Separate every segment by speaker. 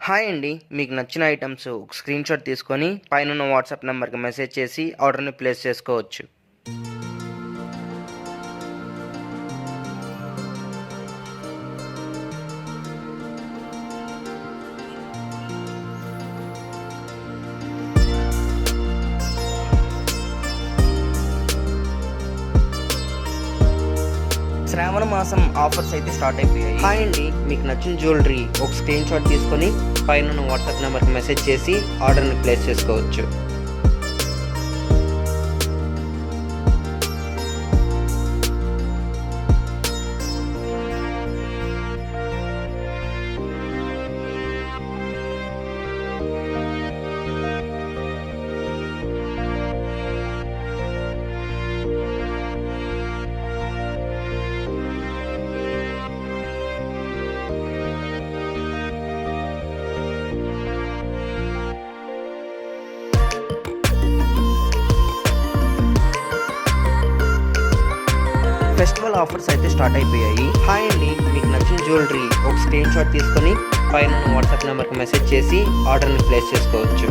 Speaker 1: Hi అండి. మీకు నచ్చిన ఐటెమ్స్ ఒక స్క్రీన్‌షాట్ తీసుకొని పైనున్న వాట్సాప్ నంబర్‌కి మెసేజ్ చేసి ఆర్డర్‌ని ప్లేస్ చేసుకోవచ్చు. శ్రావణ మాసం ఆఫర్స్ అయితే స్టార్ట్ అయిపోయాయి. హాయ్ అండి. మీకు నచ్చిన జ్యువెలరీ ఒక స్క్రీన్‌షాట్ తీసుకొని పైనున్న వాట్సాప్ నంబర్‌కి మెసేజ్ చేసి ఆర్డర్‌ని ప్లేస్ చేసుకోవచ్చు. ఫెస్టివల్ ఆఫర్స్ అయితే స్టార్ట్ అయిపోయాయి. హాయ్ అండి. మీకు నచ్చిన జ్యువెలరీ ఒక స్క్రీన్‌షాట్ తీసుకొని పైనున్న వాట్సాప్ నంబర్‌కి మెసేజ్ చేసి ఆర్డర్‌ని ప్లేస్ చేసుకోవచ్చు.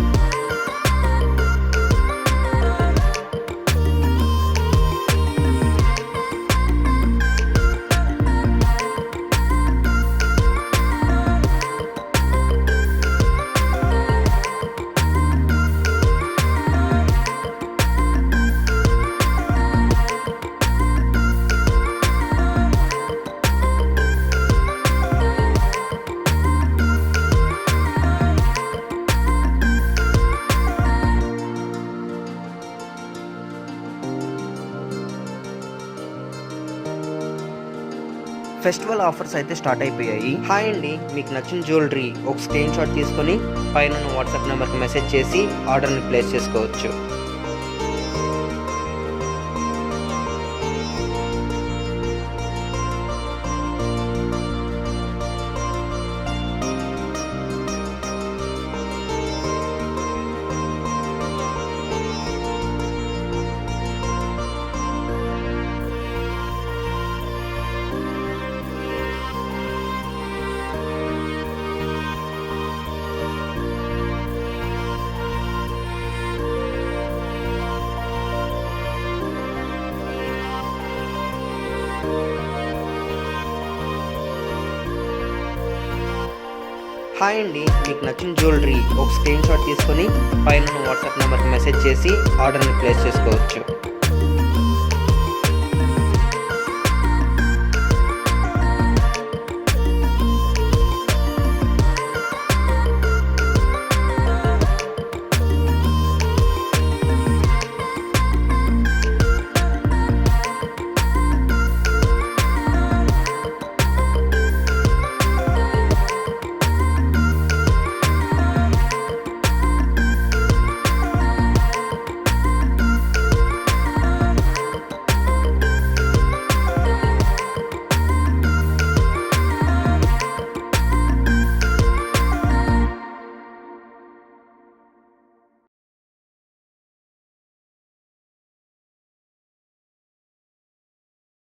Speaker 1: ఫెస్టివల్ ఆఫర్స్ అయితే స్టార్ట్ అయిపోయాయి. హాయ్ అండి. మీకు నచ్చిన జ్యువెలరీ ఒక స్క్రీన్‌షాట్ తీసుకొని పైనున్న వాట్సాప్ నంబర్‌కి మెసేజ్ చేసి ఆర్డర్‌ని ప్లేస్ చేసుకోవచ్చు. హాయ్ అండి. మీకు నచ్చిన జ్యువెలరీ ఒక స్క్రీన్‌షాట్ తీసుకొని పైనున్న వాట్సాప్ నంబర్‌కి మెసేజ్ చేసి ఆర్డర్‌ని ప్లేస్ చేసుకోవచ్చు.